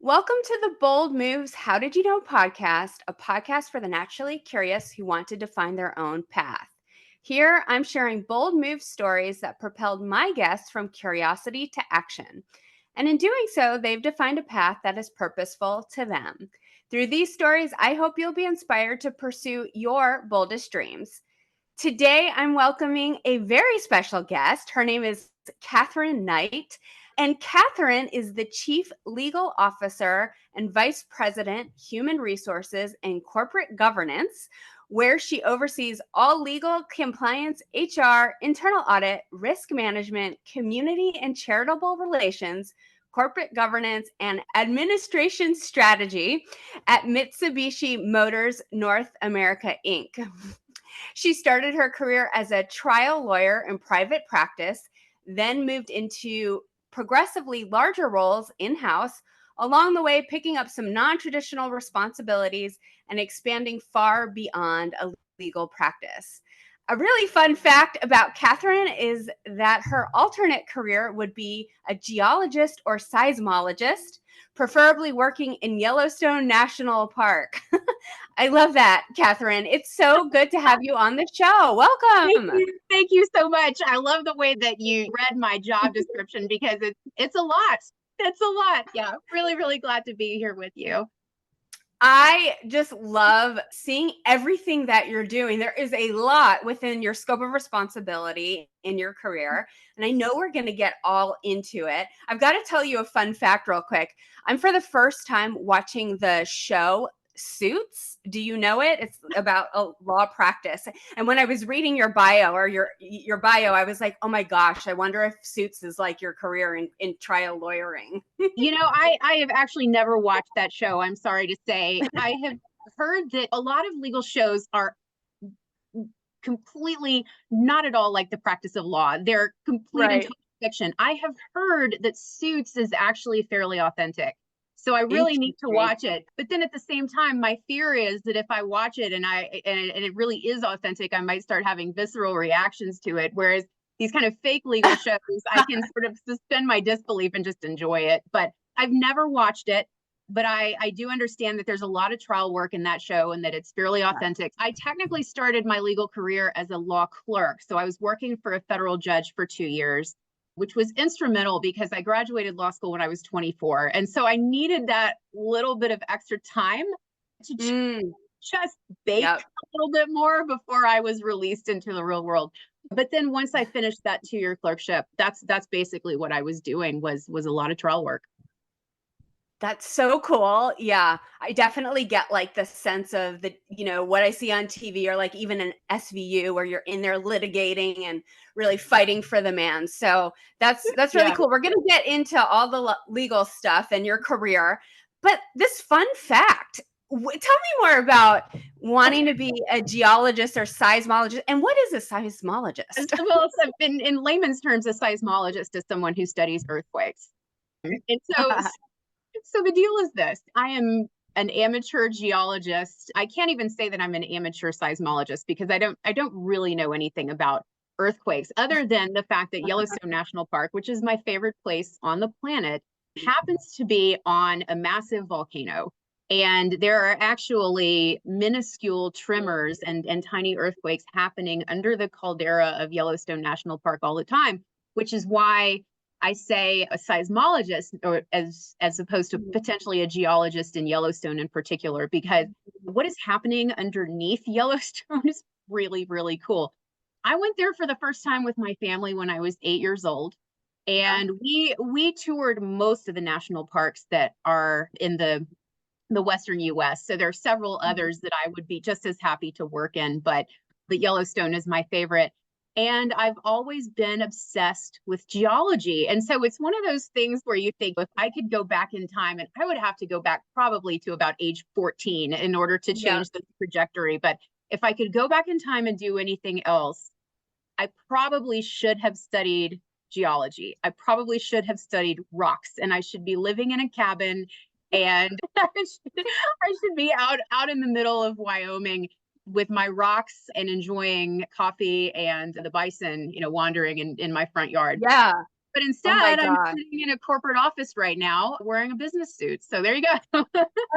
Welcome to the Bold Moves How Did You Know podcast, a podcast for the naturally curious who want to define their own path. Here, I'm sharing bold move stories that propelled my guests from curiosity to action. And in doing so, they've defined a path that is purposeful to them. Through these stories, I hope you'll be inspired to pursue your boldest dreams. Today, I'm welcoming a very special guest. Her name is Katherine Knight. And Katherine is the Chief Legal Officer and Vice President, Human Resources and Corporate Governance, where she oversees all legal, compliance, HR, internal audit, risk management, community and charitable relations, corporate governance, and administration strategy at Mitsubishi Motors North America, Inc. She started her career as a trial lawyer in private practice, then moved into progressively larger roles in-house, along the way picking up some non-traditional responsibilities and expanding far beyond a legal practice. A really fun fact about Katherine is that her alternate career would be a geologist or seismologist, preferably working in Yellowstone National Park. I love that, Katherine. It's so good to have you on the show. Thank Welcome. you. Thank you so much. I love the way that you read my job description because it's a lot. It's a lot. Yeah. Really, really glad to be here with you. I just love seeing everything that you're doing. There is a lot within your scope of responsibility in your career, and I know we're going to get all into it. I've got to tell you a fun fact real quick. I'm for the first time watching the show Suits. Do you know it? It's about a law practice. And when I was reading your bio or your bio, I was like, "Oh my gosh, I wonder if Suits is like your career in trial lawyering." I have actually never watched that show. I'm sorry to say. I have heard that a lot of legal shows are completely not at all like the practice of law. They're complete and Right. total fiction. I have heard that Suits is actually fairly authentic. So I really need to Interesting. watch it. But then at the same time, my fear is that if I watch it and it really is authentic, I might start having visceral reactions to it. Whereas these kind of fake legal shows, I can sort of suspend my disbelief and just enjoy it. But I've never watched it, but I do understand that there's a lot of trial work in that show and that it's fairly authentic. I technically started my legal career as a law clerk. So I was working for a federal judge for 2 years, which was instrumental because I graduated law school when I was 24. And so I needed that little bit of extra time to Mm, just bake yep. a little bit more before I was released into the real world. But then once I finished that 2 year clerkship, that's basically what I was doing was a lot of trial work. That's so cool. Yeah. I definitely get like the sense of what I see on TV or like even an SVU where you're in there litigating and really fighting for the man. So that's really Yeah. cool. We're going to get into all the legal stuff and your career. But this fun fact, tell me more about wanting to be a geologist or seismologist. And what is a seismologist? Well, so in layman's terms, a seismologist is someone who studies earthquakes. And so the deal is this: I am an amateur geologist. I can't even say that I'm an amateur seismologist because I don't really know anything about earthquakes other than the fact that Yellowstone National Park, which is my favorite place on the planet, happens to be on a massive volcano. And there are actually minuscule tremors and tiny earthquakes happening under the caldera of Yellowstone National Park all the time, which is why I say a seismologist, or as opposed to potentially a geologist in Yellowstone in particular, because what is happening underneath Yellowstone is really, really cool. I went there for the first time with my family when I was 8 years old, and we toured most of the national parks that are in the Western US. So there are several others that I would be just as happy to work in, but Yellowstone is my favorite. And I've always been obsessed with geology. And so it's one of those things where you think if I could go back in time, and I would have to go back probably to about age 14 in order to Yeah. change the trajectory. But if I could go back in time and do anything else, I probably should have studied geology. I probably should have studied rocks, and I should be living in a cabin, and I should be out in the middle of Wyoming with my rocks and enjoying coffee and the bison, wandering in my front yard. Yeah. But Oh my instead, I'm God. sitting in a corporate office right now wearing a business suit. So there you go.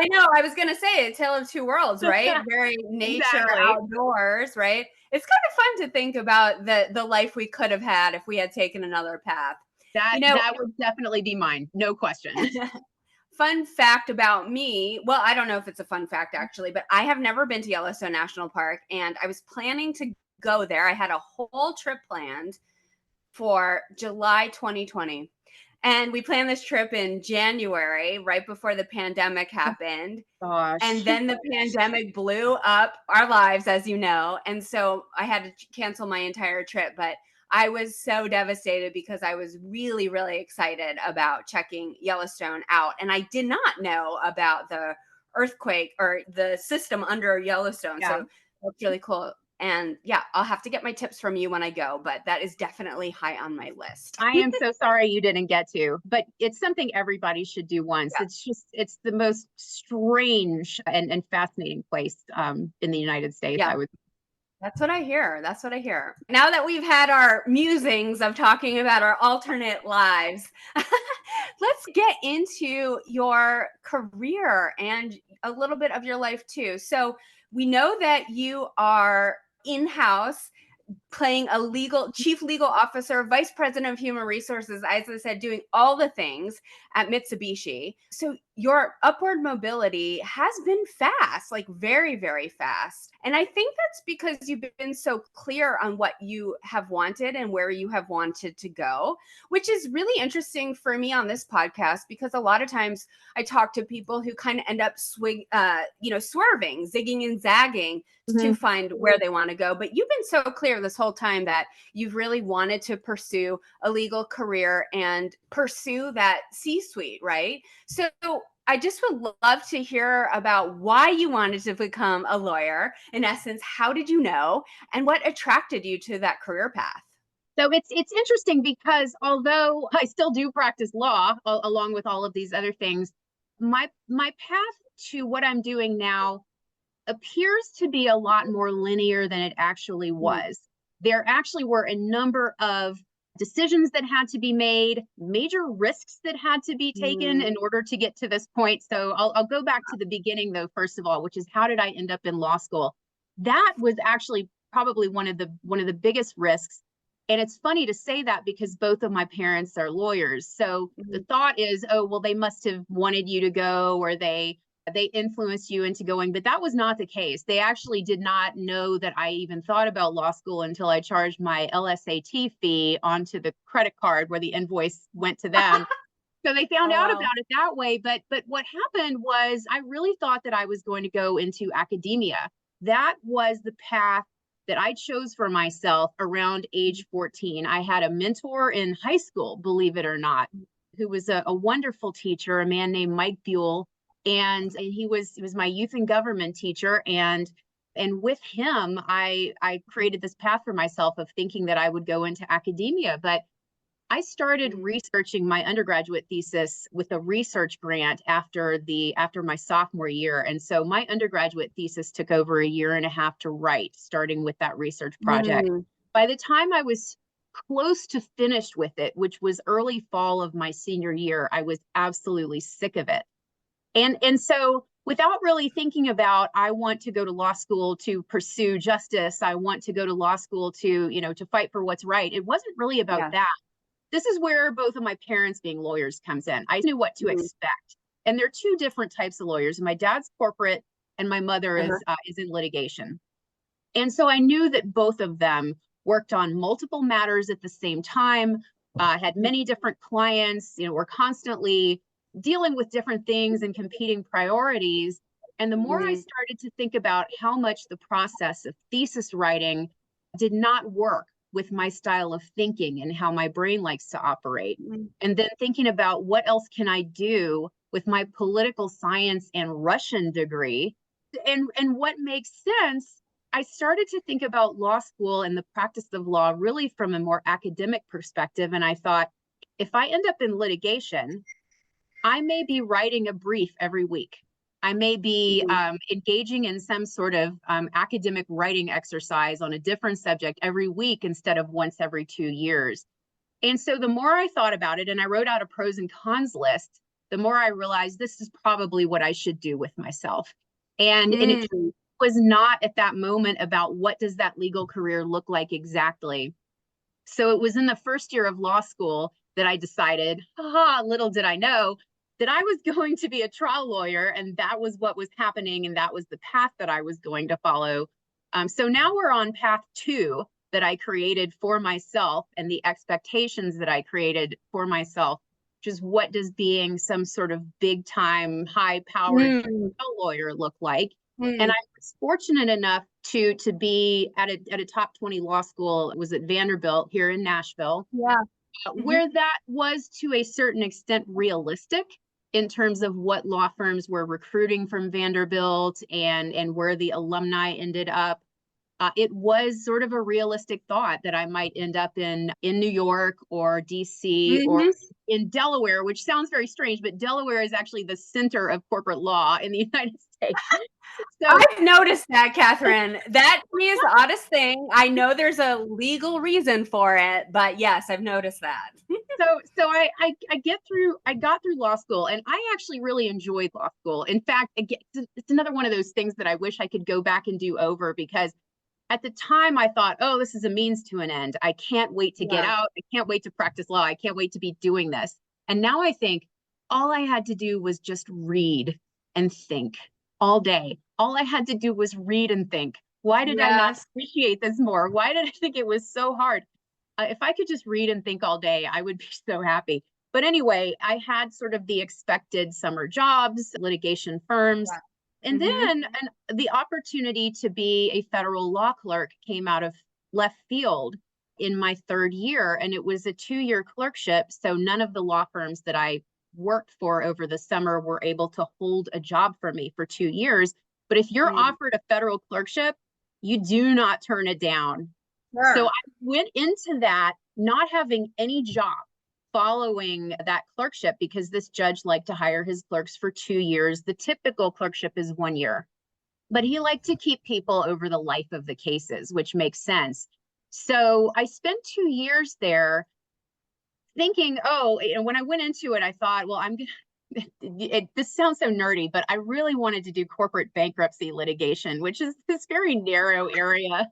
I know, I was gonna say a tale of two worlds, right? Very nature, Exactly. outdoors, right? It's kind of fun to think about the life we could have had if we had taken another path. That You know, that would definitely be mine, no question. fun fact about me, well, I don't know if it's a fun fact actually, but I have never been to Yellowstone National Park, and I was planning to go there. I had a whole trip planned for July 2020. And we planned this trip in January, right before the pandemic happened. And Gosh. then the pandemic blew up our lives, as you know. And so I had to cancel my entire trip. But I was so devastated because I was really, really excited about checking Yellowstone out. And I did not know about the earthquake or the system under Yellowstone. Yeah. So that's really cool. And yeah, I'll have to get my tips from you when I go, but that is definitely high on my list. I am so sorry you didn't get to, but it's something everybody should do once. Yeah. It's the most strange and fascinating place in the United States, Yeah. I would. That's what I hear. That's what I hear. Now that we've had our musings of talking about our alternate lives, let's get into your career and a little bit of your life too. So, we know that you are in house playing a chief legal officer, vice president of human resources, as I said, doing all the things at Mitsubishi. So your upward mobility has been fast, like very, very fast. And I think that's because you've been so clear on what you have wanted and where you have wanted to go, which is really interesting for me on this podcast, because a lot of times I talk to people who kind of end up swerving, zigging and zagging to Mhm. find where they want to go. But you've been so clear this whole time that you've really wanted to pursue a legal career and pursue that C-suite, right? So I just would love to hear about why you wanted to become a lawyer. In essence, how did you know, and what attracted you to that career path? So it's interesting because although I still do practice law along with all of these other things, my path to what I'm doing now appears to be a lot more linear than it actually Mm, was. There actually were a number of decisions that had to be made, major risks that had to be taken mm, in order to get to this point. So I'll go back to the beginning, though, first of all, which is how did I end up in law school? That was actually probably one of the biggest risks. And it's funny to say that because both of my parents are lawyers. So the mm. thought is, oh, well, they must have wanted you to go, or they influenced you into going, but that was not the case. They actually did not know that I even thought about law school until I charged my LSAT fee onto the credit card where the invoice went to them. So they found Oh, out wow. about it that way. But what happened was I really thought that I was going to go into academia. That was the path that I chose for myself around age 14. I had a mentor in high school, believe it or not, who was a wonderful teacher, a man named Mike Buell. And he was my youth and government teacher. And with him, I created this path for myself of thinking that I would go into academia. But I started Mm, researching my undergraduate thesis with a research grant after my sophomore year. And so my undergraduate thesis took over a year and a half to write, starting with that research project. mm, By the time I was close to finished with it, which was early fall of my senior year, I was absolutely sick of it. And so without really thinking about, I want to go to law school to pursue justice, I want to go to law school to, to fight for what's right. It wasn't really about yeah. that. This is where both of my parents being lawyers comes in. I knew what to Mm, expect. And there are two different types of lawyers. My dad's corporate and my mother uh-huh. is in litigation. And so I knew that both of them worked on multiple matters at the same time, had many different clients, were constantly dealing with different things and competing priorities. And the more I Mm, started to think about how much the process of thesis writing did not work with my style of thinking and how my brain likes to operate, mm, and then thinking about what else can I do with my political science and Russian degree, and what makes sense, I started to think about law school and the practice of law really from a more academic perspective. And I thought, if I end up in litigation, I may be writing a brief every week. I may be mm, engaging in some sort of academic writing exercise on a different subject every week instead of once every 2 years. And so the more I thought about it and I wrote out a pros and cons list, the more I realized this is probably what I should do with myself. And it Mm. was not at that moment about what does that legal career look like exactly. So it was in the first year of law school that I decided, little did I know, that I was going to be a trial lawyer, and that was what was happening, and that was the path that I was going to follow. So now we're on path 2 that I created for myself, and the expectations that I created for myself, which is what does being some sort of big time, high powered Mm. trial lawyer look like. And Mm. I was fortunate enough to be at a top 20 law school. It was at Vanderbilt here in Nashville, Yeah. Hmm. where that was to a certain extent realistic in terms of what law firms were recruiting from Vanderbilt and where the alumni ended up. It was sort of a realistic thought that I might end up in New York or DC or Hmm. in Delaware, which sounds very strange, but Delaware is actually the center of corporate law in the United States. So I've noticed that, Catherine. That to me is the oddest thing. I know there's a legal reason for it, but yes, I've noticed that. I got through law school, and I actually really enjoyed law school. In fact, it's another one of those things that I wish I could go back and do over, because at the time I thought, oh, this is a means to an end. I can't wait to get Yeah. out. I can't wait to practice law. I can't wait to be doing this. And now I think all I had to do was just read and think all day. All I had to do was read and think. Why did I not Yes. appreciate this more? Why did I think it was so hard? If I could just read and think all day, I would be so happy. But anyway, I had sort of the expected summer jobs, litigation firms. Yeah. And Hmm. then the opportunity to be a federal law clerk came out of left field in my third year. And it was a 2-year clerkship. So none of the law firms that I worked for over the summer were able to hold a job for me for 2 years. But if you're Mm. offered a federal clerkship, you do not turn it down. So Sure. I went into that not having any job following that clerkship, because this judge liked to hire his clerks for 2 years. The typical clerkship is 1 year, but he liked to keep people over the life of the cases, which makes sense. So I spent 2 years there thinking, oh, and when I went into it, I thought, well, this sounds so nerdy, but I really wanted to do corporate bankruptcy litigation, which is this very narrow area.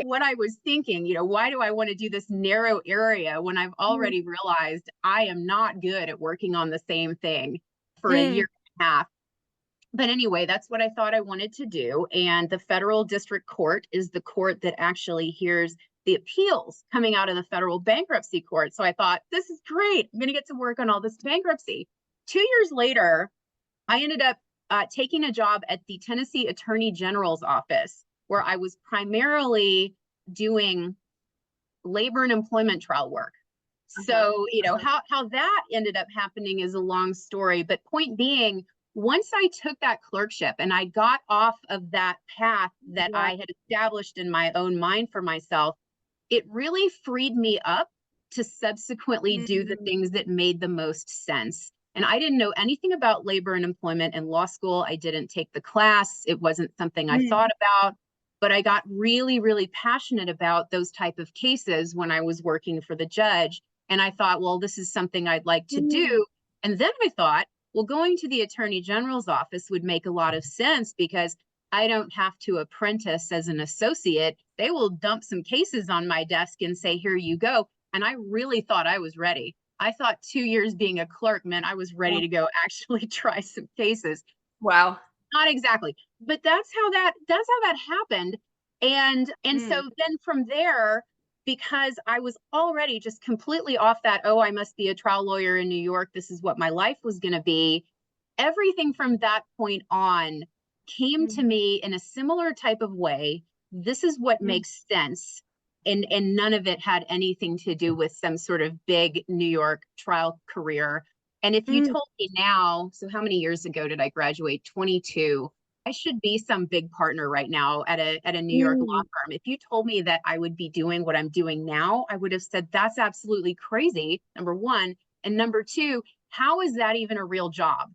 What I was thinking, why do I want to do this narrow area when I've Mm. already realized I am not good at working on the same thing for a year Mm. and a half? But anyway, that's what I thought I wanted to do. And the federal district court is the court that actually hears the appeals coming out of the federal bankruptcy court. So I thought, this is great. I'm going to get to work on all this bankruptcy. 2 years later, I ended up taking a job at the Tennessee Attorney General's office, where I was primarily doing labor and employment trial work. Uh-huh. So, how that ended up happening is a long story. But point being, once I took that clerkship and I got off of that path that Yeah. I had established in my own mind for myself, it really freed me up to subsequently do the Mm. things that made the most sense. And I didn't know anything about labor and employment in law school. I didn't take the class. It wasn't something I Mm. thought about, but I got really, really passionate about those type of cases when I was working for the judge. And I thought, well, this is something I'd like to Mm. do. And then I thought, well, going to the attorney general's office would make a lot of sense, because I don't have to apprentice as an associate. They will dump some cases on my desk and say, here you go. And I really thought I was ready. I thought 2 years being a clerk meant I was ready Yeah. to go actually try some cases. Wow. Not exactly, but that's how that happened. And so Mm. then from there, because I was already just completely off that, oh, I must be a trial lawyer in New York, this is what my life was going to be, everything from that point on came to Mm. me in a similar type of way. This is what Mm. makes sense. And none of it had anything to do with some sort of big New York trial career. And if you Mm. told me now, so how many years ago did I graduate? 22. I should be some big partner right now at a New York law Mm. firm. If you told me that I would be doing what I'm doing now, I would have said that's absolutely crazy, number one. And number two, how is that even a real job?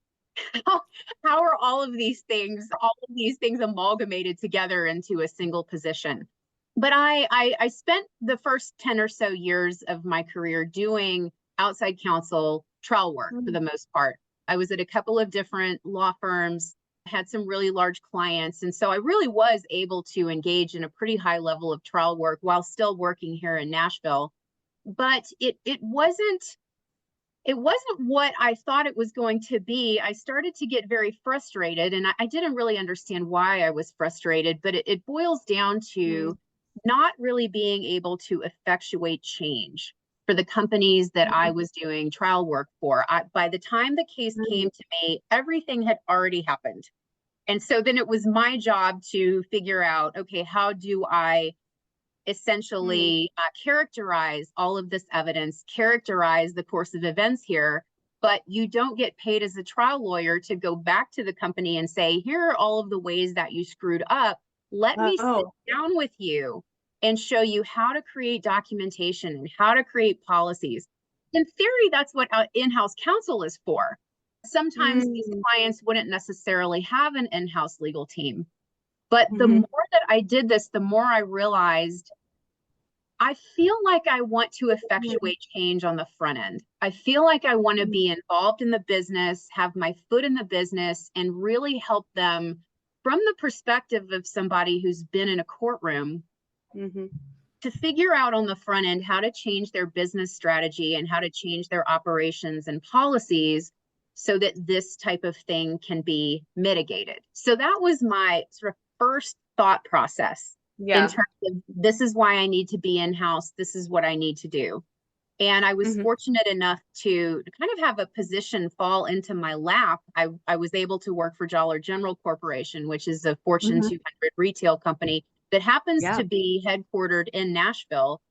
How, how are all of these things amalgamated together into a single position? but I spent the first 10 or so years of my career doing outside counsel trial work for the most part. I was at a couple of different law firms, had some really large clients. And so I really was able to engage in a pretty high level of trial work while still working here in Nashville. But it wasn't what I thought it was going to be. I started to get very frustrated, and I didn't really understand why I was frustrated, but it boils down to not really being able to effectuate change for the companies that I was doing trial work for. By the time the case came to me, everything had already happened. And so then it was my job to figure out, okay, how do I essentially characterize all of this evidence, characterize the course of events here, but you don't get paid as a trial lawyer to go back to the company and say, here are all of the ways that you screwed up. Let me sit down with you and show you how to create documentation and how to create policies. In theory, that's what in-house counsel is for. Sometimes these clients wouldn't necessarily have an in-house legal team. But the more that I did this, the more I realized I feel like I want to effectuate change on the front end. I feel like I want to be involved in the business, have my foot in the business, and really help them from the perspective of somebody who's been in a courtroom to figure out on the front end how to change their business strategy and how to change their operations and policies so that this type of thing can be mitigated. So that was my sort of first thought process in terms of this is why I need to be in-house. This is what I need to do. And I was fortunate enough to kind of have a position fall into my lap. I was able to work for Dollar General Corporation, which is a Fortune 200 retail company that happens to be headquartered in Nashville.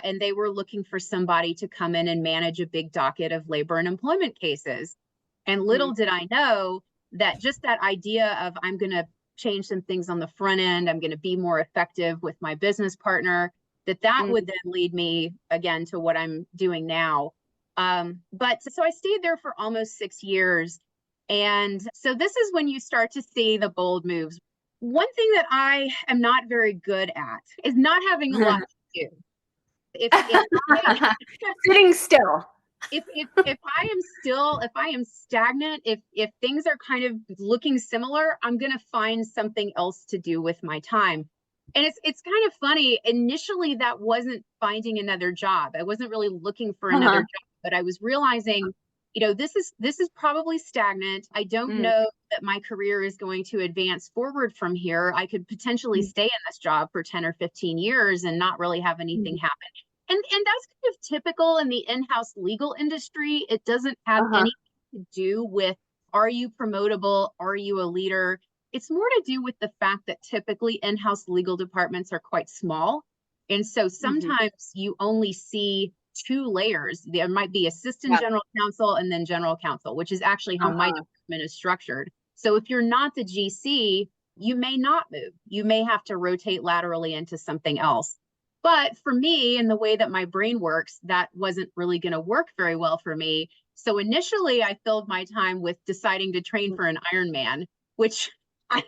And they were looking for somebody to come in and manage a big docket of labor and employment cases. And little did I know that just that idea of I'm going to change some things on the front end, I'm going to be more effective with my business partner, that would then lead me again to what I'm doing now. But so I stayed there for almost 6 years. And so this is when you start to see the bold moves. One thing that I am not very good at is not having a lot to do. Sitting still. If I am stagnant, if things are kind of looking similar, I'm going to find something else to do with my time. And it's kind of funny. Initially, that wasn't finding another job. I wasn't really looking for another job, but I was realizing, this is probably stagnant. I don't know that my career is going to advance forward from here. I could potentially stay in this job for 10 or 15 years and not really have anything happen. And that's kind of typical in the in-house legal industry. It doesn't have anything to do with, are you promotable? Are you a leader? It's more to do with the fact that typically in-house legal departments are quite small. And so sometimes you only see 2 layers. There might be assistant general counsel and then general counsel, which is actually how my department is structured. So if you're not the GC, you may not move. You may have to rotate laterally into something else. But for me, and the way that my brain works, that wasn't really going to work very well for me. So initially, I filled my time with deciding to train for an Ironman, which I'd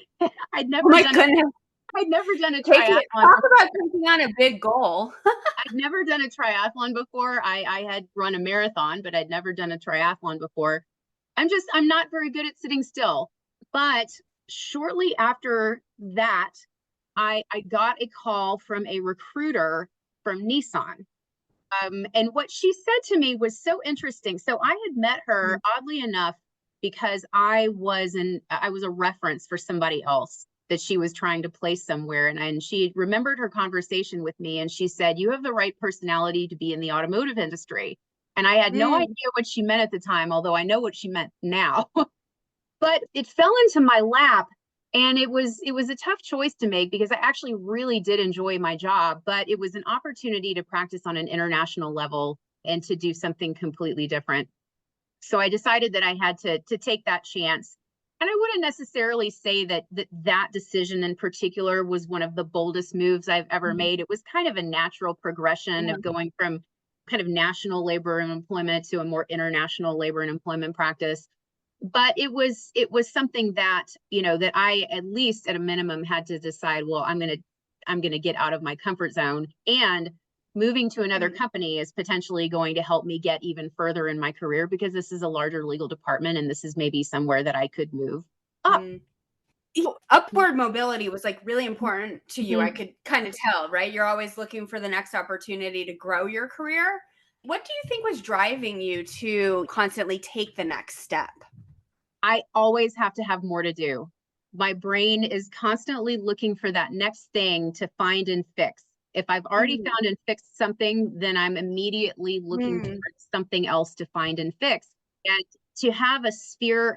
never done. I'd never done a triathlon. Talk about taking on a big goal. I'd never done a triathlon before. I had run a marathon, but I'd never done a triathlon before. I'm not very good at sitting still. But shortly after that, I got a call from a recruiter from Nissan. And what she said to me was so interesting. So I had met her, oddly enough, because I was a reference for somebody else that she was trying to place somewhere. And she remembered her conversation with me. And she said, you have the right personality to be in the automotive industry. And I had no idea what she meant at the time, although I know what she meant now. But it fell into my lap. And it was a tough choice to make because I actually really did enjoy my job, but it was an opportunity to practice on an international level and to do something completely different. So I decided that I had to take that chance. And I wouldn't necessarily say that decision in particular was one of the boldest moves I've ever made. It was kind of a natural progression of going from kind of national labor and employment to a more international labor and employment practice. But it was something that, that I, at least at a minimum, had to decide, well, I'm going I'm going to get out of my comfort zone. And moving to another company is potentially going to help me get even further in my career, because this is a larger legal department and this is maybe somewhere that I could move up. Upward mobility was like really important to you. I Mhm. could kind of tell, right? You're always looking for the next opportunity to grow your career. What do you think was driving you to constantly take the next step? I always have to have more to do. My brain is constantly looking for that next thing to find and fix. If I've already Mm, found and fixed something, then I'm immediately looking mm, towards something else to find and fix. And to have a sphere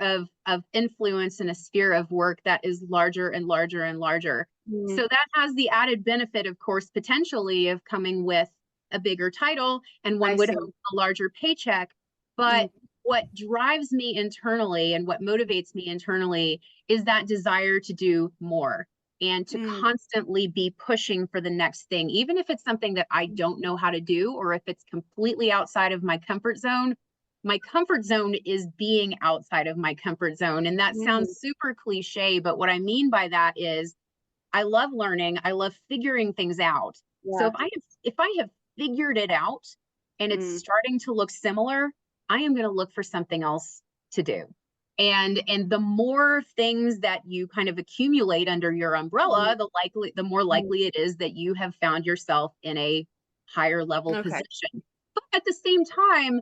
of influence and a sphere of work that is larger and larger and larger. mm, So that has the added benefit, of course, potentially of coming with a bigger title, and one I would see. hope a larger paycheck. But Mm, what drives me internally and what motivates me internally is that desire to do more and to mm, constantly be pushing for the next thing, even if it's something that I don't know how to do, or if it's completely outside of my comfort zone. My comfort zone is being outside of my comfort zone. And that mm, sounds super cliche, but what I mean by that is I love learning. I love figuring things out. So yeah. if I have figured it out and it's Mm, starting to look similar, I am going to look for something else to do. And the more things that you kind of accumulate under your mm, umbrella, the more mm. likely it is that you have found yourself in a higher level Okay. position. But at the same time,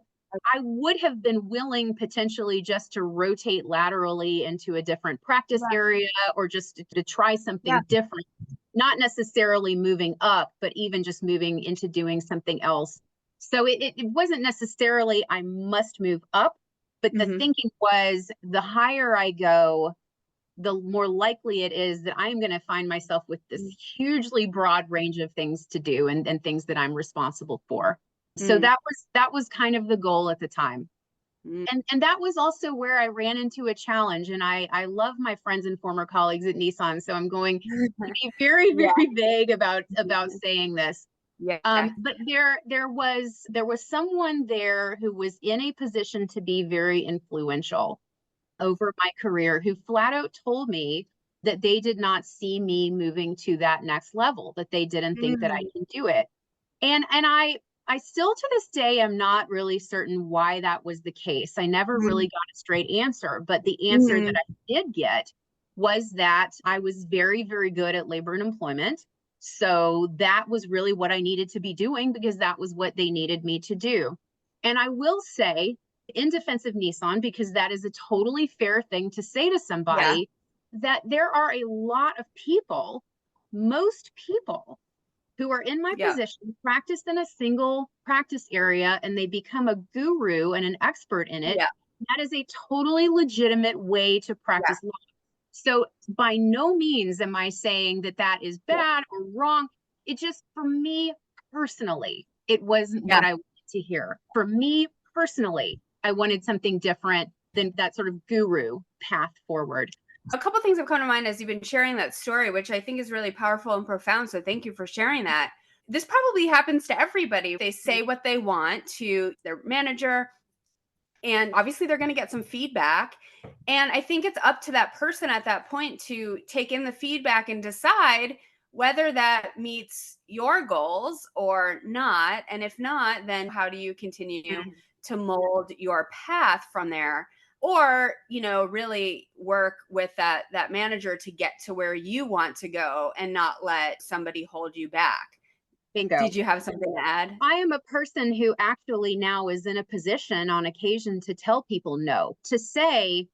I would have been willing potentially just to rotate laterally into a different practice Right. area, or just to try Yeah. something different, not necessarily moving up, but even just moving into doing something else. So it wasn't necessarily I must move up, but the Hmm. thinking was the higher I go, the more likely it is that I'm going to find myself with this hugely broad range of things to do, and things that I'm responsible for. So Mm, that was kind of the goal at the time. mm. And that was also where I ran into a challenge. And I love my friends and former colleagues at Nissan, so I'm going to be very, Yeah. very vague about saying this. Yeah. But there was someone there who was in a position to be very influential over my career, who flat out told me that they did not see me moving to that next level, that they didn't think that I Mm, can do it. And I still to this day am not really certain why that was the case. I never mm, really got a straight answer, but the answer that mm, I did get was that I was very, very good at labor and employment. So that was really what I needed to be doing, because that was what they needed me to do. And I will say, in defense of Nissan, because that is a totally fair thing to say to yeah. somebody, that there are a lot of people, most people who are in my Yeah. position, practice in a single practice area, and they become a guru and an expert in it. Yeah. That is a totally legitimate way to Yeah. practice law. So by no means am I saying that that is Yeah. bad or wrong. It just, for me personally, it wasn't Yeah. what I wanted to hear. For me personally, I wanted something different than that sort of guru path forward. A couple things have come to mind as you've been sharing that story, which I think is really powerful and profound. So thank you for sharing that. This probably happens to everybody. They say what they want to their manager, and obviously they're going to get some feedback. And I think it's up to that person at that point to take in the feedback and decide whether that meets your goals or not. And if not, then how do you continue to mold your path from there? Or, really work with that manager to get to where you want to go and not let somebody hold you back. Bingo. Did you have something to add? I am a person who actually now is in a position on occasion to tell people no, to say,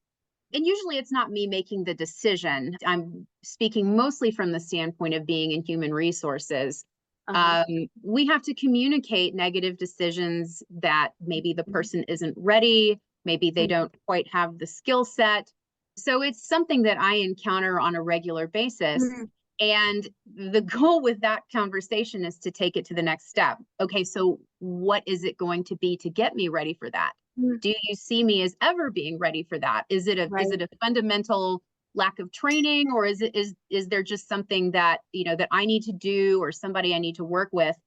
and usually it's not me making the decision. I'm speaking mostly from the standpoint of being in human resources. Uh-huh. We have to communicate negative decisions that maybe the person isn't ready, maybe they don't quite have the skill set. So it's something that I encounter on a regular basis. Mhm. And the goal with that conversation is to take it to the next step. Okay, so what is it going to be to get me ready for that? Mhm. Do you see me as ever being ready for that? Is it a Right. is it a fundamental lack of training, or is there just something that that I need to do, or somebody I need to work with?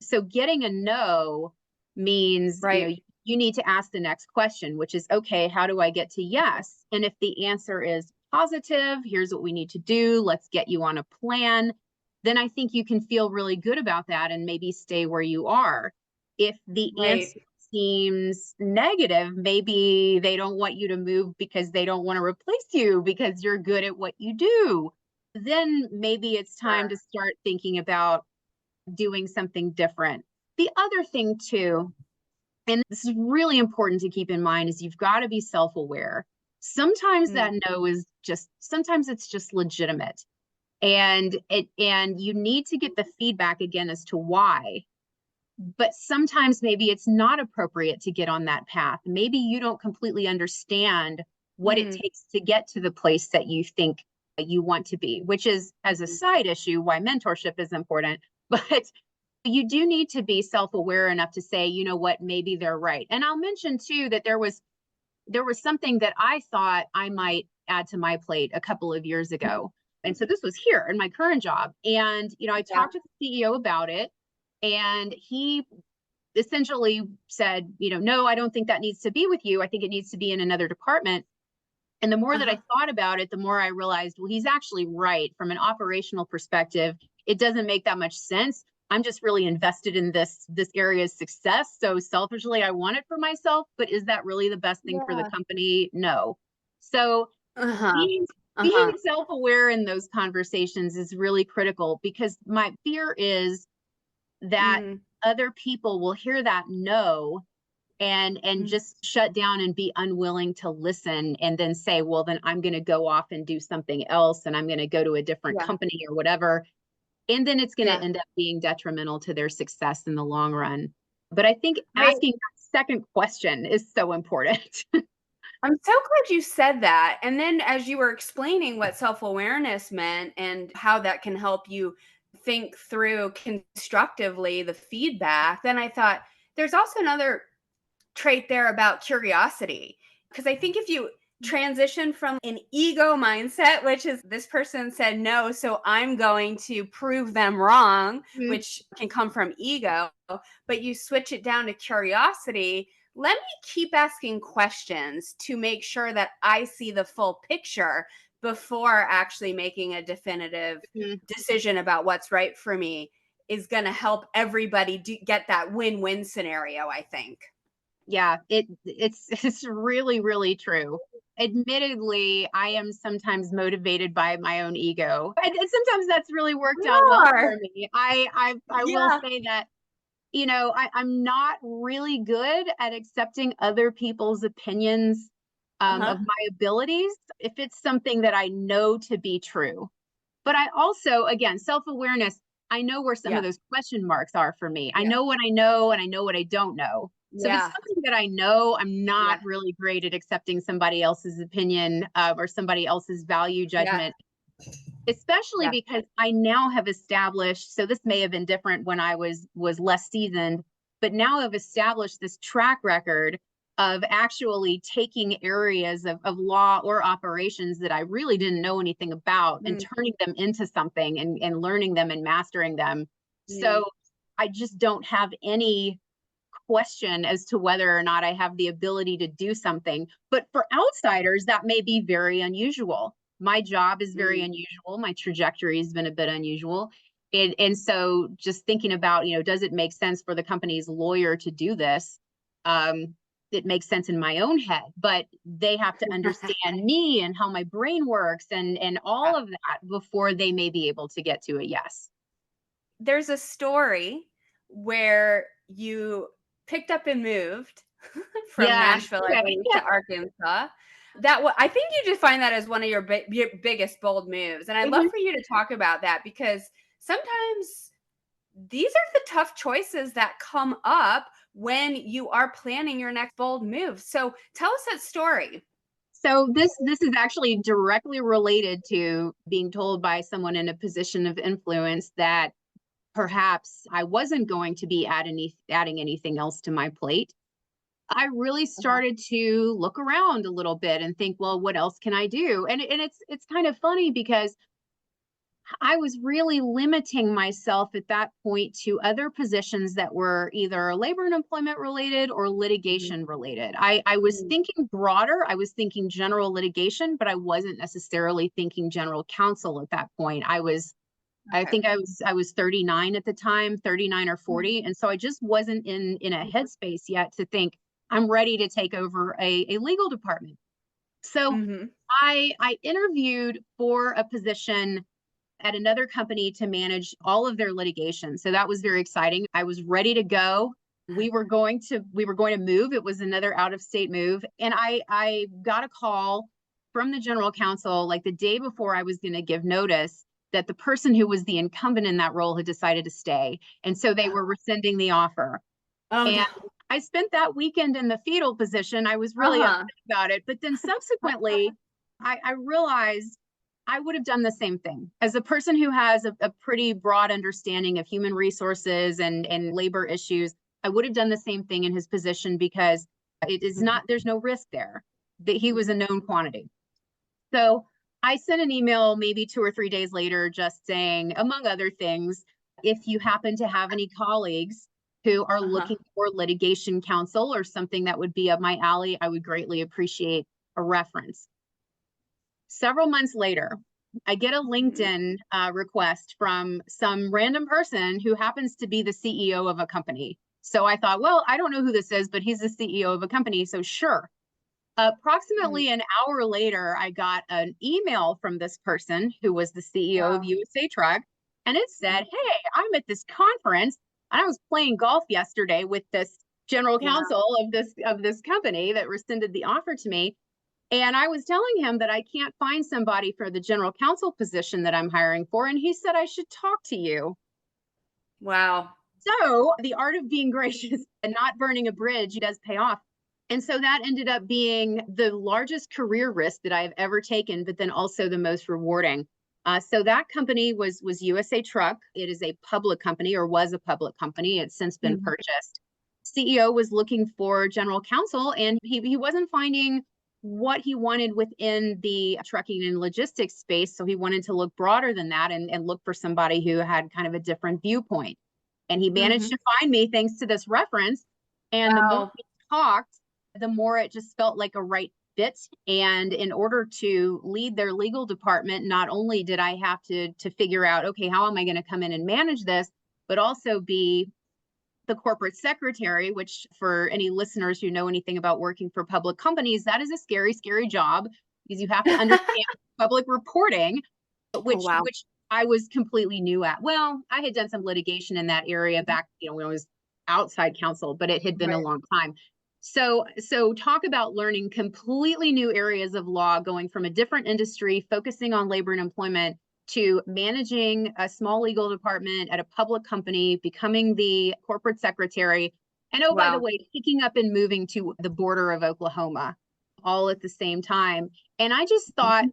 So getting a no means Right. you need to ask the next question, which is, okay, how do I get to yes? And if the answer is positive, here's what we need to do, let's get you on a plan, then I think you can feel really good about that and maybe stay where you are. If the Right. answer seems negative, maybe they don't want you to move because they don't want to replace you because you're good at what you do. Then maybe it's time to Sure. start thinking about doing something different. The other thing, too, and this is really important to keep in mind, is you've got to be self-aware. Sometimes that Mm, no is just, sometimes it's just legitimate. And you need to get the feedback again as to why. But sometimes maybe it's not appropriate to get on that path. Maybe you don't completely understand what it mm, takes to get to the place that you think you want to be, which is, as a mm. side issue, why mentorship is important. But you do need to be self-aware enough to say, you know what, maybe they're right. And I'll mention too that there was something that I thought I might add to my plate a couple of years ago. And so this was here in my current job. And, I Yeah. talked to the CEO about it, and he essentially said, no, I don't think that needs to be with you. I think it needs to be in another department. And the more that I Uh-huh. thought about it, the more I realized, well, he's actually right. From an operational perspective, it doesn't make that much sense. I'm just really invested in this area's success. So selfishly, I want it for myself, but is that really the best thing for the Yeah. company? No. So Uh-huh. being being Uh-huh. self-aware in those conversations is really critical, because my fear is that Mm, other people will hear that no and mm. just shut down and be unwilling to listen, and then say, well, then I'm going to go off and do something else, and I'm going to go to a different Yeah. company or whatever, and then it's going to Yeah. end up being detrimental to their success in the long run. But I think I asking that second question is so important. I'm so glad you said that. And then as you were explaining what self-awareness meant and how that can help you think through constructively the feedback, then I thought there's also another trait there about curiosity. Because I think if you transition from an ego mindset, which is this person said no, so I'm going to prove them wrong, Mhm. which can come from ego, but you switch it down to curiosity. Let me keep asking questions to make sure that I see the full picture before actually making a definitive Mhm. decision about what's right for me is going to help everybody get that win-win scenario, I think. Yeah, it's it's really, really true. Admittedly, I am sometimes motivated by my own ego, and sometimes that's really worked We out well for are. me. I will Yeah. say that, I'm not really good at accepting other people's opinions Uh-huh. of my abilities if it's something that I know to be true. But I also, again, self-awareness, I know where some of Yeah. those question marks are for me. I Yeah. know what I know and I know what I don't know. So if it's Yeah. something that I know, I'm not Yeah. really great at accepting somebody else's opinion, or somebody else's value Yeah. judgment, especially Yeah. because I now have established, so this may have been different when I was less seasoned, but now I've established this track record of actually taking areas of law or operations that I really didn't know anything about and Mm, turning them into something, and learning them and mastering them. mm. So I just don't have any question as to whether or not I have the ability to do something. But for outsiders, that may be very unusual. My job is very Mm. unusual. My trajectory has been a bit unusual. And so just thinking about, does it make sense for the company's lawyer to do this? It makes sense in my own head, but they have to understand me and how my brain works and Yeah. all of that before they may be able to get to a yes. There's a story where you picked up and moved from Yeah. Nashville, I Okay. believe, Yeah. to Arkansas. I think you define that as one of your biggest bold moves, and I'd love Mhm. for you to talk about that because sometimes these are the tough choices that come up when you are planning your next bold move. So tell us that story. So this is actually directly related to being told by someone in a position of influence that perhaps I wasn't going to be adding anything else to my plate. I really Uh-huh. started to look around a little bit and think, well, what else can I do? And it's kind of funny because I was really limiting myself at that point to other positions that were either labor and employment related or Mhm. litigation related. I was Mm. thinking broader. I was thinking general litigation, but I wasn't necessarily thinking general counsel at that point. I was I Okay. think I was 39 at the time, 39 or Mhm. 40. And so I just wasn't in a headspace yet to think I'm ready to take over a legal department. So Mhm. I interviewed for a position at another company to manage all of their litigation. So that was very exciting. I was ready to go. We were going to move. It was another out of state move. And I got a call from the general counsel like the day before I was going to give notice that the person who was the incumbent in that role had decided to stay. And so they were rescinding the offer. Oh, And no. I spent that weekend in the fetal position. I was really upset Uh-huh. about it. But then subsequently, I realized I would have done the same thing. As a person who has a pretty broad understanding of human resources and labor issues, I would have done the same thing in his position because it is Mhm. not, there's no risk there, that he was a known quantity. So I sent an email maybe 2 or 3 days later, just saying, among other things, if you happen to have any colleagues who are Uh-huh. looking for litigation counsel or something that would be up my alley, I would greatly appreciate a reference. Several months later, I get a Mhm. LinkedIn request from some random person who happens to be the CEO of a company. So I thought, well, I don't know who this is, but he's the CEO of a company. So sure. Mhm. Approximately an hour later, I got an email from this person who was the CEO of Wow. USA Truck, and it said, Mhm. "Hey, I'm at this conference, and I was playing golf yesterday with this general Wow. counsel of this company that rescinded the offer to me, and I was telling him that I can't find somebody for the general counsel position that I'm hiring for, and he said I should talk to you." Wow. So the art of being gracious and not burning a bridge does pay off. And so that ended up being the largest career risk that I've ever taken, but then also the most rewarding. So that company was USA Truck. It is a public company or was a public company. It's since been Mhm. purchased. CEO was looking for general counsel, and he wasn't finding what he wanted within the trucking and logistics space. So he wanted to look broader than that and look for somebody who had kind of a different viewpoint. And he managed Mhm. to find me thanks to this reference. And the more Wow. we talked, the more it just felt like a right fit. And in order to lead their legal department, not only did I have to figure out, okay, how am I going to come in and manage this, but also be the corporate secretary, which for any listeners who know anything about working for public companies, that is a scary, scary job because you have to understand public reporting, Oh, which wow. which I was completely new at. Well, I had done some litigation in that area Mhm. back, when I was outside counsel, but it had been a Right. long time. So talk about learning completely new areas of law, going from a different industry, focusing on labor and employment, to managing a small legal department at a public company, becoming the corporate secretary, and oh, by the Wow. way, picking up and moving to the border of Oklahoma all at the same time. And I just thought, Mhm.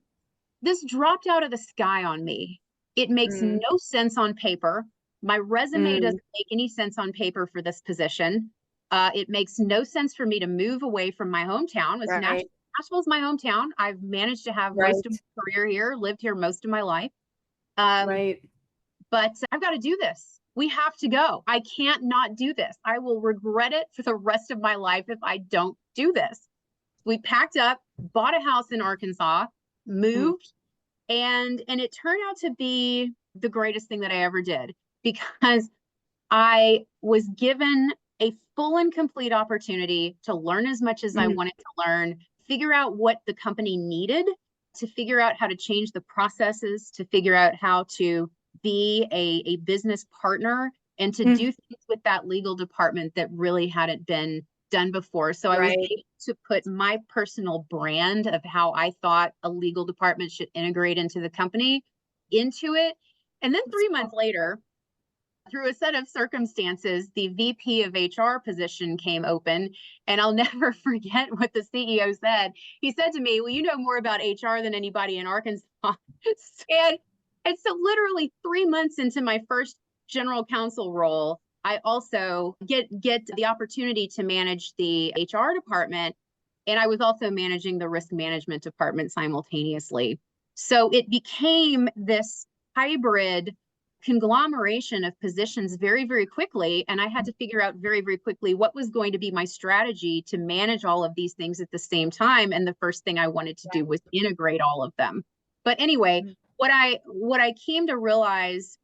this dropped out of the sky on me. It makes Mm. no sense on paper. My resume Mm. doesn't make any sense on paper for this position. It makes no sense for me to move away from my hometown. Right. Nashville's my hometown. I've managed to have most of Right. my career here, lived here most of my life. Um, Right. but I've got to do this. We have to go. I can't not do this. I will regret it for the rest of my life if I don't do this. We packed up, bought a house in Arkansas, Mm. moved, and it turned out to be the greatest thing that I ever did because I was given a full and complete opportunity to learn as much as I Mhm. wanted to learn, figure out what the company needed, to figure out how to change the processes, to figure out how to be a business partner, and to do Mm. things with that legal department that really hadn't been done before. So I was Right. able to put my personal brand of how I thought a legal department should integrate into the company into it. And then That's 3 months cool. later, through a set of circumstances, the VP of HR position came open. And I'll never forget what the CEO said. He said to me, "Well, you know more about HR than anybody in Arkansas." and, and so, literally 3 months into my first general counsel role, I also get the opportunity to manage the HR department. And I was also managing the risk management department simultaneously. So it became this hybrid conglomeration of positions very, very quickly. And I had to figure out very, very quickly what was going to be my strategy to manage all of these things at the same time. And the first thing I wanted to do was integrate all of them. But anyway, Mm. what I came to realize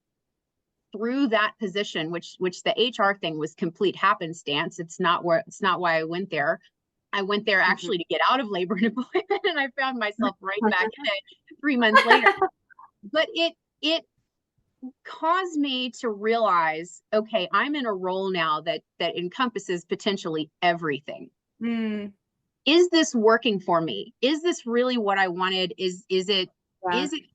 through that position, which the HR thing was complete happenstance. It's not why I went there. I went there actually to get out of labor and employment, and I found myself right back in it 3 months later. But it caused me to realize, okay, I'm in a role now that encompasses potentially everything. Mm. Is this working for me? Is this really what I wanted? Is it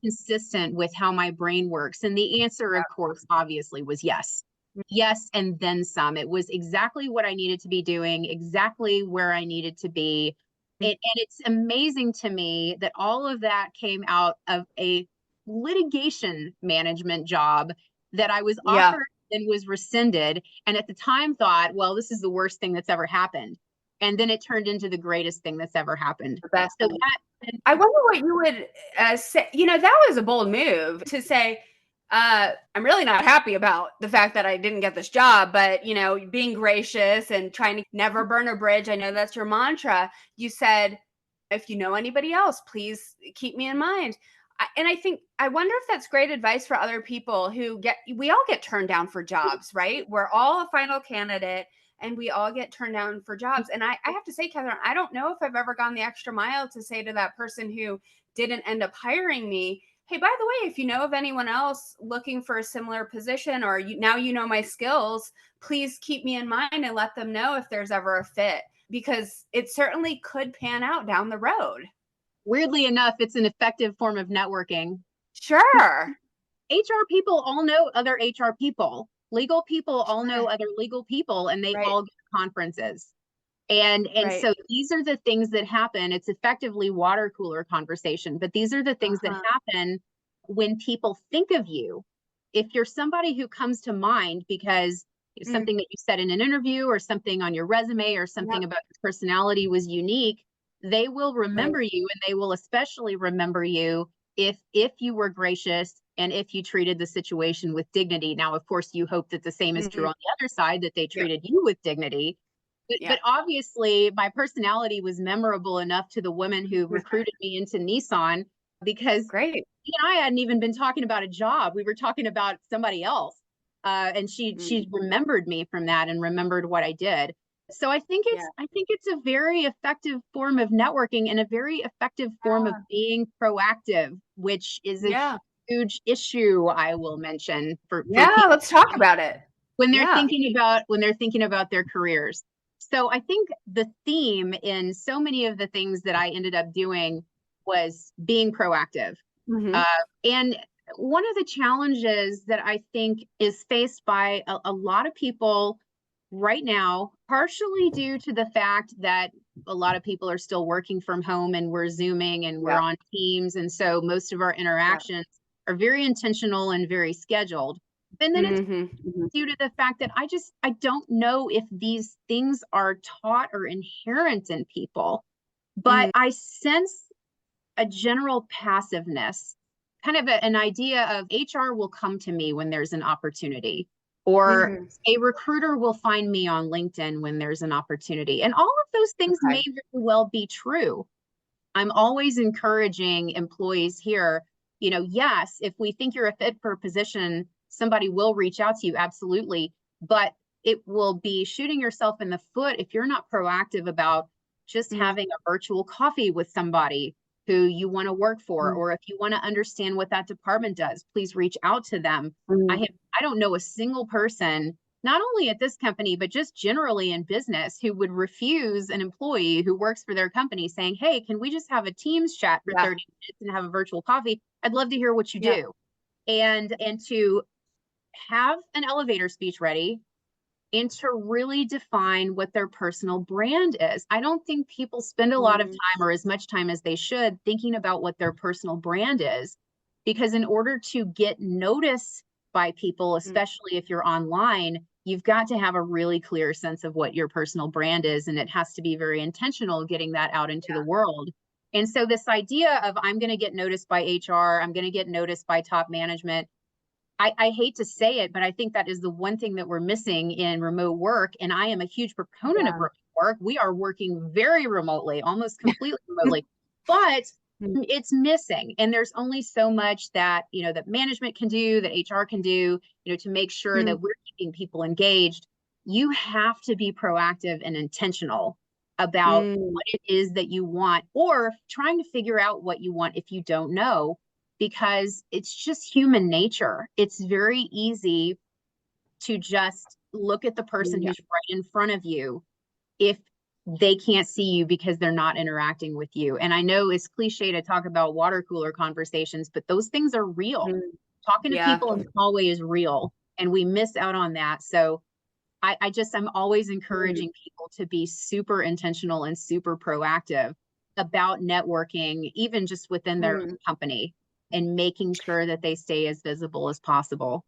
consistent with how my brain works? And the answer, of course, obviously was yes. Yes, and then some. It was exactly what I needed to be doing, exactly where I needed to be. And it's amazing to me that all of that came out of a litigation management job that I was offered and was rescinded. And at the time thought, well, this is the worst thing that's ever happened. And then it turned into the greatest thing that's ever happened. The best So thing. that, I wonder what you would say. That was a bold move to say, I'm really not happy about the fact that I didn't get this job, but, being gracious and trying to never burn a bridge. I know that's your mantra. You said, if you know anybody else, please keep me in mind. I wonder if that's great advice for other people we all get turned down for jobs, right? We're all a final candidate and we all get turned down for jobs. And I have to say, Katherine, I don't know if I've ever gone the extra mile to say to that person who didn't end up hiring me, hey, by the way, if you know of anyone else looking for a similar position, or now you know my skills, please keep me in mind and let them know if there's ever a fit, because it certainly could pan out down the road. Weirdly enough, it's an effective form of networking. Sure. HR people all know other HR people. Legal people all know other legal people, and they all go to conferences. And so these are the things that happen. It's effectively water cooler conversation, but these are the things that happen when people think of you. If you're somebody who comes to mind because something that you said in an interview or something on your resume or something about your personality was unique, they will remember you, and they will especially remember you if you were gracious and if you treated the situation with dignity. Now, of course, you hope that the same is true on the other side, that they treated you with dignity. But obviously, my personality was memorable enough to the woman who recruited me into Nissan, because she and I hadn't even been talking about a job. We were talking about somebody else. And she remembered me from that and remembered what I did. So I think it's a very effective form of networking and a very effective form of being proactive, which is a huge issue, I will mention, for people. Let's talk about it. When they're thinking about their careers. So I think the theme in so many of the things that I ended up doing was being proactive. And one of the challenges that I think is faced by a lot of people right now, partially due to the fact that a lot of people are still working from home and we're Zooming and we're on Teams. And so most of our interactions are very intentional and very scheduled. And then it's due to the fact that I don't know if these things are taught or inherent in people, but I sense a general passiveness, kind of an idea of HR will come to me when there's an opportunity, or a recruiter will find me on LinkedIn when there's an opportunity. And all of those things may very well be true. I'm always encouraging employees here, yes, if we think you're a fit for a position, somebody will reach out to you, absolutely. But it will be shooting yourself in the foot if you're not proactive about just having a virtual coffee with somebody who you want to work for, or if you want to understand what that department does, please reach out to them. I don't know a single person, not only at this company, but just generally in business, who would refuse an employee who works for their company saying, hey, can we just have a Teams chat for 30 minutes and have a virtual coffee? I'd love to hear what you do. And to have an elevator speech ready and to really define what their personal brand is. I don't think people spend a lot of time, or as much time as they should, thinking about what their personal brand is, because in order to get noticed by people, especially if you're online, you've got to have a really clear sense of what your personal brand is, and it has to be very intentional getting that out into the world. And so this idea of I'm going to get noticed by HR, I'm going to get noticed by top management, I hate to say it, but I think that is the one thing that we're missing in remote work. And I am a huge proponent of remote work. We are working very remotely, almost completely remotely. But it's missing. And there's only so much that, that management can do, that HR can do, to make sure Mm, that we're keeping people engaged. You have to be proactive and intentional about mm, what it is that you want, or trying to figure out what you want if you don't know, because it's just human nature. It's very easy to just look at the person yeah. who's right in front of you if they can't see you because they're not interacting with you. And I know it's cliche to talk about water cooler conversations, but those things are real. Mm, Talking to yeah. people in the hallway is real, and we miss out on that. So I'm always Mm, encouraging people to be super intentional and super proactive about networking, even just within their mm. company, and making sure that they stay as visible as possible.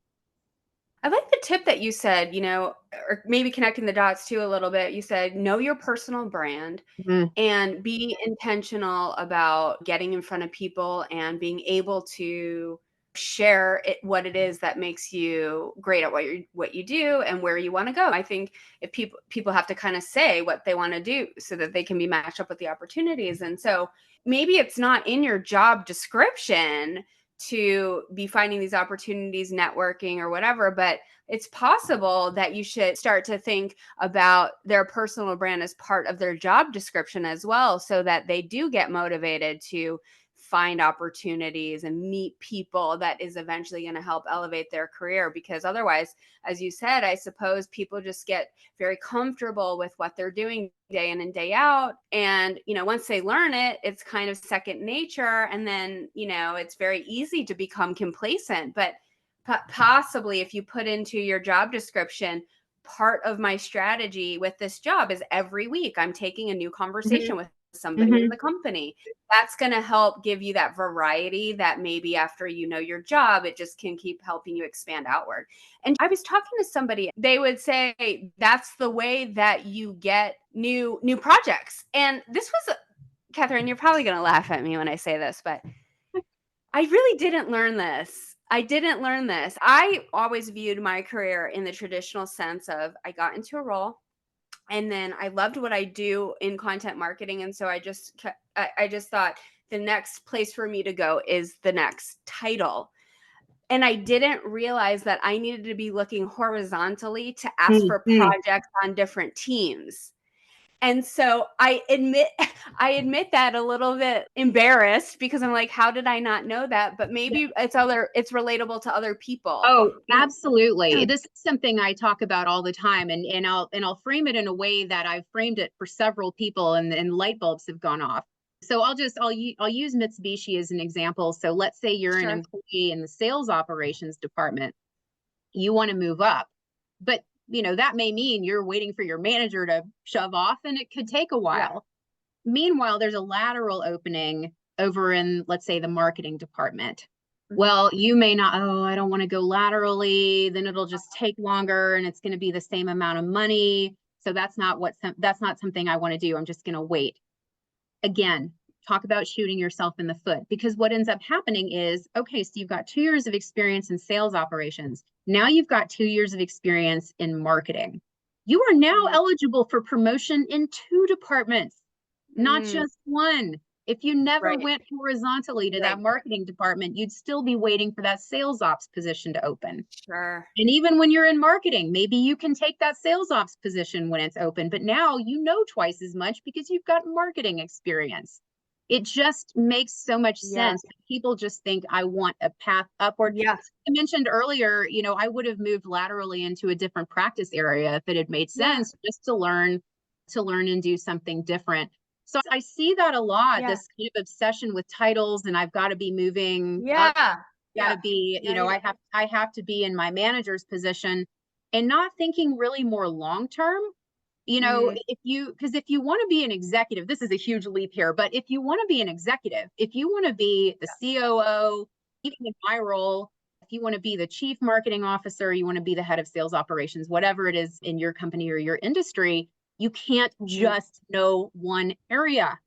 I like the tip that you said, or maybe connecting the dots too a little bit. You said, know your personal brand Mhm. and be intentional about getting in front of people and being able to share what it is that makes you great at what you do and where you want to go. I think if people have to kind of say what they want to do so that they can be matched up with the opportunities. And so maybe it's not in your job description to be finding these opportunities, networking or whatever, but it's possible that you should start to think about their personal brand as part of their job description as well, so that they do get motivated to find opportunities and meet people that is eventually going to help elevate their career. Because otherwise, as you said, I suppose people just get very comfortable with what they're doing day in and day out, and once they learn it, it's kind of second nature, and then it's very easy to become complacent. But possibly if you put into your job description, part of my strategy with this job is every week I'm taking a new conversation Mhm. with somebody in Mhm. the company. That's going to help give you that variety that maybe after your job, it just can keep helping you expand outward. And I was talking to somebody, they would say that's the way that you get new projects. And this was Catherine, you're probably going to laugh at me when I say this, but I really didn't learn this. I didn't learn this. I always viewed my career in the traditional sense of I got into a role and then I loved what I do in content marketing, and so I just thought the next place for me to go is the next title. And I didn't realize that I needed to be looking horizontally to ask for Mhm. projects on different teams. And so I admit that a little bit embarrassed because I'm like, how did I not know that? But maybe it's relatable to other people. Oh, You absolutely. know, This is something I talk about all the time, and I'll frame it in a way that I've framed it for several people, and light bulbs have gone off. So I'll use Mitsubishi as an example. So let's say you're an sure. employee in the sales operations department. You want to move up, but that may mean you're waiting for your manager to shove off, and it could take a Yeah. while. Meanwhile, there's a lateral opening over in, let's say, the marketing department. Mhm. Well, you may not, oh, I don't want to go laterally, then it'll just take longer and it's going to be the same amount of money. So that's not something I want to do. I'm just going to wait. Again, talk about shooting yourself in the foot, because what ends up happening is, okay, so you've got 2 years of experience in sales operations. Now you've got 2 years of experience in marketing. You are now Mm, eligible for promotion in two departments, not mm, just one. If you never right, went horizontally to that right. marketing department, you'd still be waiting for that sales ops position to open. Sure. And even when you're in marketing, maybe you can take that sales ops position when it's open, but now you know twice as much because you've got marketing experience. It just makes so much Yeah. sense. People just think I want a path upward. Yeah. I mentioned earlier, I would have moved laterally into a different practice area if it had made Yeah. sense, just to learn and do something different. So I see that a lot, Yeah. this kind of obsession with titles, and I've got to be moving up, Yeah. got Yeah. to be, No, you I have to be in my manager's position, and not thinking really more long term. mm, If you want to be an executive, this is a huge leap here, but if you want to be an executive, if you want to be the COO, even in my role, if you want to be the chief marketing officer, you want to be the head of sales operations, whatever it is in your company or your industry, you can't mm, just know one area.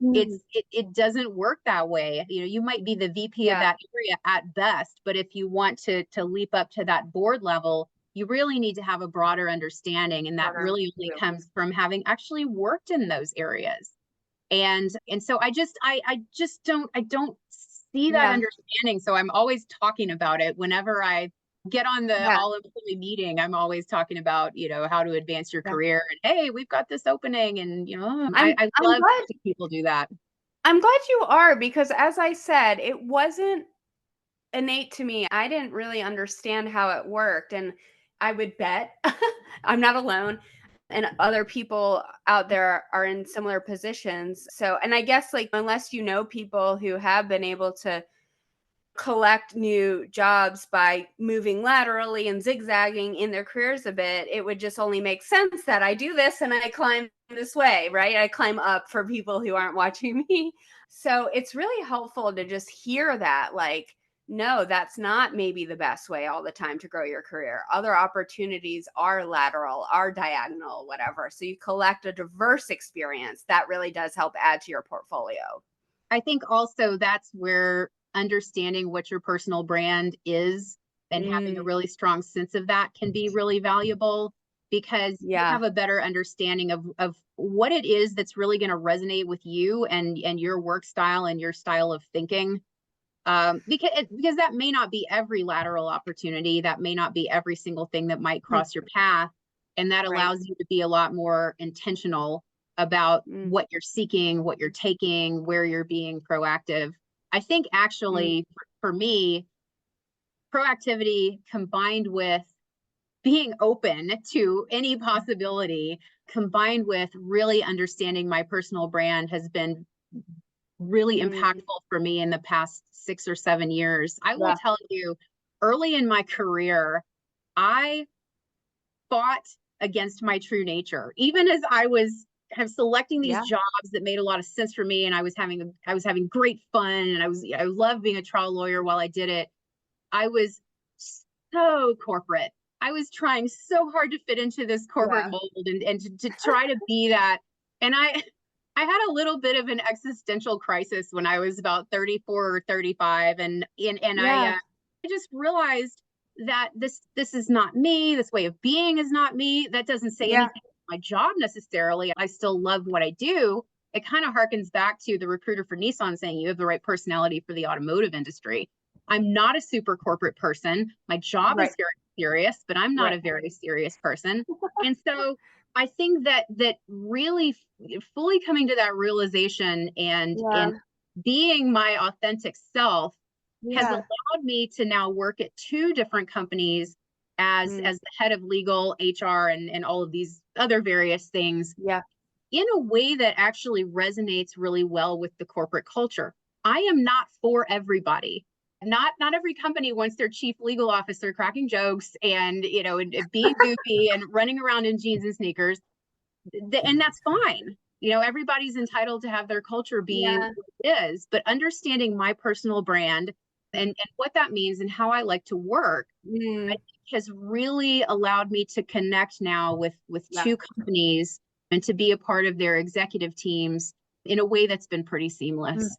mm, It doesn't work that way. You might be the VP of yeah. that area at best, but if you want to leap up to that board level, you really need to have a broader understanding, and that Broader really only view. comes from having actually worked in those areas. And so I just don't see that Yeah. understanding. So I'm always talking about it whenever I get on the Yeah. all employee meeting. I'm always talking about, how to advance your Yeah. career, and hey, we've got this opening, and I I'm love glad to people do that. I'm glad you are, because as I said, it wasn't innate to me. I didn't really understand how it worked, and I would bet I'm not alone, and other people out there are in similar positions. So, and I guess, like, unless you know people who have been able to collect new jobs by moving laterally and zigzagging in their careers a bit, it would just only make sense that I do this and I climb this way, right? I climb up for people who aren't watching me. So it's really helpful to just hear that, like, no, that's not maybe the best way all the time to grow your career. Other opportunities are lateral, are diagonal, whatever. So you collect a diverse experience that really does help add to your portfolio. I think also that's where understanding what your personal brand is and having a Mm, really strong sense of that can be really valuable, because you yeah. have a better understanding of what it is that's really going to resonate with you and your work style and your style of thinking. Because that may not be every lateral opportunity, that may not be every single thing that might Mm, cross your path, and that right. allows you to be a lot more intentional about Mm, what you're seeking, what you're taking, where you're being proactive. I think mm, actually for me, proactivity combined with being open to any possibility, combined with really understanding my personal brand, has been really mm. impactful for me in the past 6 or 7 years. I will Yeah. tell you, early in my career, I fought against my true nature. Even as I was kind of selecting these Yeah. jobs that made a lot of sense for me, and I was having great fun, and I loved being a trial lawyer while I did it. I was so corporate. I was trying so hard to fit into this corporate Yeah. mold, and to try to be that. And I had a little bit of an existential crisis when I was about 34 or 35, and Yeah. I just realized that this is not me. This way of being is not me. That doesn't say Yeah. anything about my job necessarily. I still love what I do. It kind of harkens back to the recruiter for Nissan saying you have the right personality for the automotive industry. I'm not a super corporate person. My job Right. is very serious, but I'm not Right. a very serious person. And so I think that really fully coming to that realization and Yeah. being my authentic self has Yeah. allowed me to now work at two different companies Mm. as the head of legal, HR, and all of these other various things, Yeah. in a way that actually resonates really well with the corporate culture. I am not for everybody. Not every company wants their chief legal officer cracking jokes and and being goofy and running around in jeans and sneakers. And that's fine. Everybody's entitled to have their culture be Yeah. what it is, but understanding my personal brand and what that means and how I like to work, I Mm. think has really allowed me to connect now with Yeah. two companies and to be a part of their executive teams in a way that's been pretty Mm. seamless.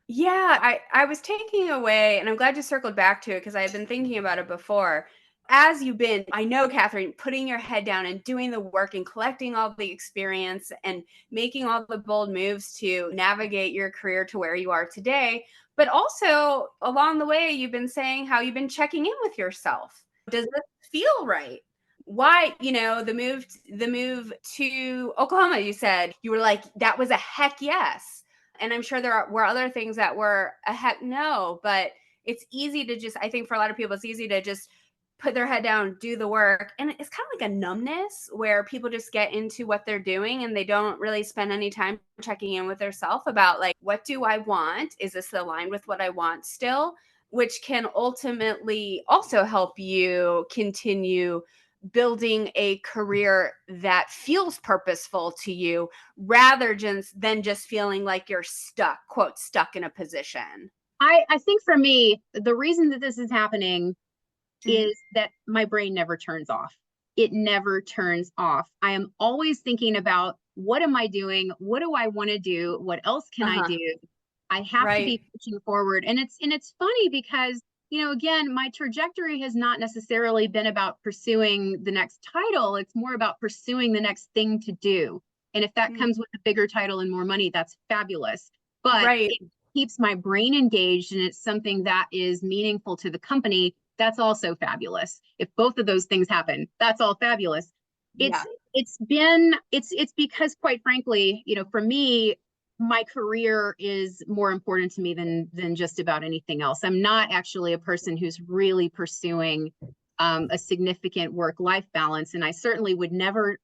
Yeah, I was taking away, and I'm glad you circled back to it because I had been thinking about it before. As you've been, I know, Catherine, putting your head down and doing the work and collecting all the experience and making all the bold moves to navigate your career to where you are today. But also along the way, you've been saying how you've been checking in with yourself. Does this feel right? Why, the move to Oklahoma, you said you were like, that was a heck yes. And I'm sure were other things that were a heck no, but it's easy to just, I think for a lot of people, it's easy to just put their head down, do the work. And it's kind of like a numbness where people just get into what they're doing and they don't really spend any time checking in with themselves about, like, what do I want? Is this aligned with what I want still? Which can ultimately also help you continue building a career that feels purposeful to you rather than just feeling like you're stuck, quote, stuck in a position. I think for me, the reason that this is happening Mhm. is that my brain never turns off. It never turns off. I am always thinking about what am I doing? What do I want to do? What else can I Uh-huh. do? I have to Right. be pushing forward. And it's funny because, again, my trajectory has not necessarily been about pursuing the next title. It's more about pursuing the next thing to do. And if that comes with a bigger title and more money, that's fabulous. But right. it keeps my brain engaged and it's something that is meaningful to the company, that's also fabulous. If both of those things happen, that's all fabulous. Yeah. It's because, quite frankly, for me, my career is more important to me than just about anything else. I'm not actually a person who's really pursuing a significant work-life balance, and I certainly would never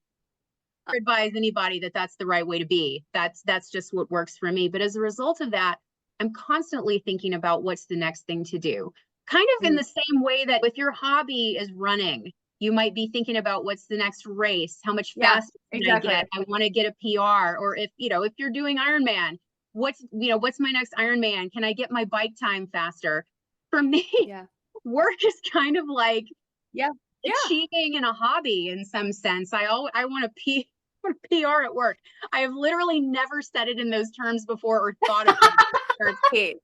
advise anybody that that's the right way to be. That's just what works for me. But as a result of that, I'm constantly thinking about what's the next thing to do. Kind of in the same way that if your hobby is running, you might be thinking about what's the next race, how much faster can exactly. I get? I want to get a PR. Or if you're doing Ironman, what's my next Ironman? Can I get my bike time faster? For me, work is kind of like achieving in a hobby in some sense. I want to PR at work. I have literally never said it in those terms before or thought of it.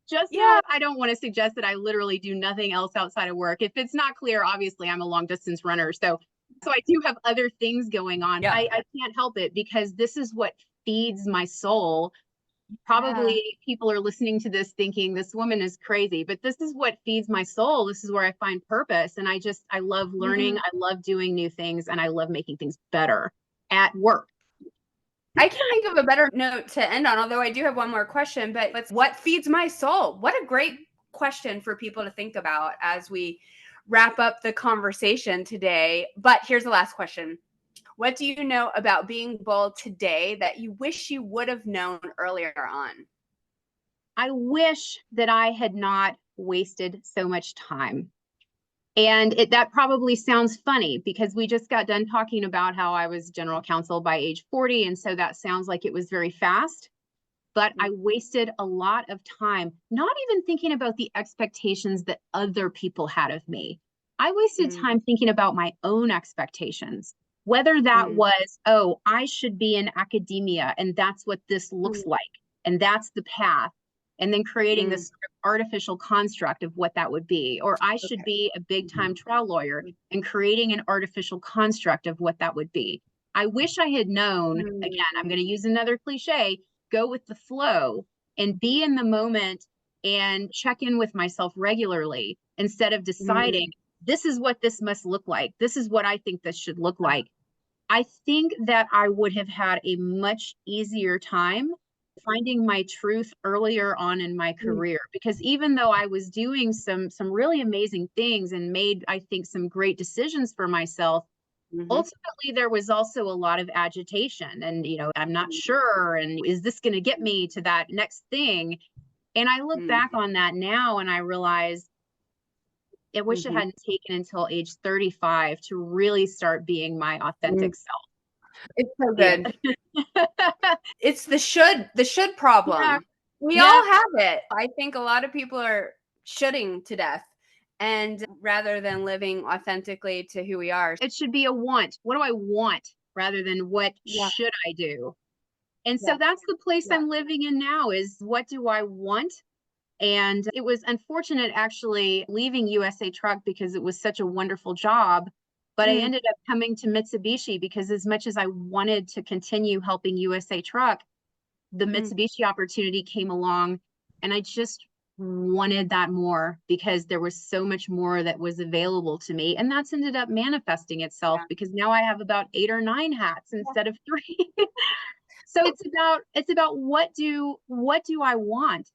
Just know I don't want to suggest that I literally do nothing else outside of work. If it's not clear, obviously I'm a long distance runner. So I do have other things going on. I can't help it because this is what feeds my soul. Probably people are listening to this thinking this woman is crazy, but this is what feeds my soul. This is where I find purpose. And I love learning. I love doing new things, and I love making things better at work. I can't think of a better note to end on, although I do have one more question, but what feeds my soul? What a great question for people to think about as we wrap up the conversation today. But here's the last question. What do you know about being bold today that you wish you would have known earlier on? I wish that I had not wasted so much time. And that probably sounds funny because we just got done talking about how I was general counsel by age 40. And so that sounds like it was very fast. But I wasted a lot of time, not even thinking about the expectations that other people had of me. I wasted time thinking about my own expectations, whether that was, oh, I should be in academia and that's what this looks like. And that's the path. And then creating this sort of artificial construct of what that would be. Or I should be a big time trial lawyer and creating an artificial construct of what that would be. I wish I had known, again, I'm going to use another cliche, go with the flow and be in the moment and check in with myself regularly instead of deciding this is what this must look like. This is what I think this should look like. I think that I would have had a much easier time finding my truth earlier on in my career, because even though I was doing some really amazing things and made, I think, some great decisions for myself, ultimately there was also a lot of agitation and, I'm not sure. And is this going to get me to that next thing? And I look back on that now and I realize I wish it hadn't taken until age 35 to really start being my authentic self. It's so good. It's the should problem. We all have it. I think a lot of people are shoulding to death, and rather than living authentically to who we are. It should be a want. What do I want rather than what should I do? And so that's the place I'm living in now, is what do I want? And it was unfortunate actually leaving USA Truck because it was such a wonderful job. But I ended up coming to Mitsubishi because as much as I wanted to continue helping USA Truck, the Mitsubishi opportunity came along and I just wanted that more because there was so much more that was available to me. And that's ended up manifesting itself because now I have about 8 or 9 hats instead of 3. So it's about what do I want?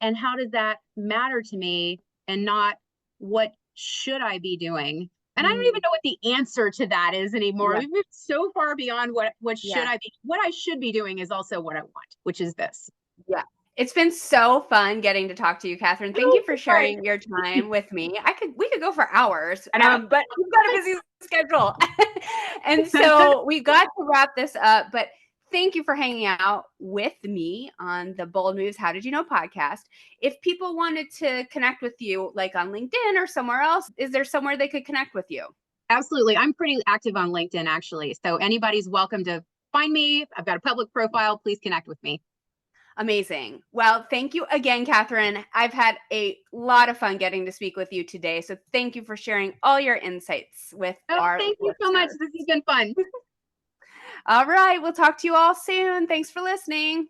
And how does that matter to me, and not what should I be doing? And I don't even know what the answer to that is anymore. We've moved so far beyond what should I be. What I should be doing is also what I want, which is this. Yeah. It's been so fun getting to talk to you, Katherine. Thank you for sharing your time with me. We could go for hours, but we've got a busy schedule. And so we got to wrap this up, but thank you for hanging out with me on the Bold Moves How Did You Know podcast. If people wanted to connect with you, like on LinkedIn or somewhere else, is there somewhere they could connect with you? Absolutely. I'm pretty active on LinkedIn, actually. So anybody's welcome to find me. I've got a public profile. Please connect with me. Amazing. Well, thank you again, Katherine. I've had a lot of fun getting to speak with you today. So thank you for sharing all your insights with our Thank you so much. This has been fun. All right. We'll talk to you all soon. Thanks for listening.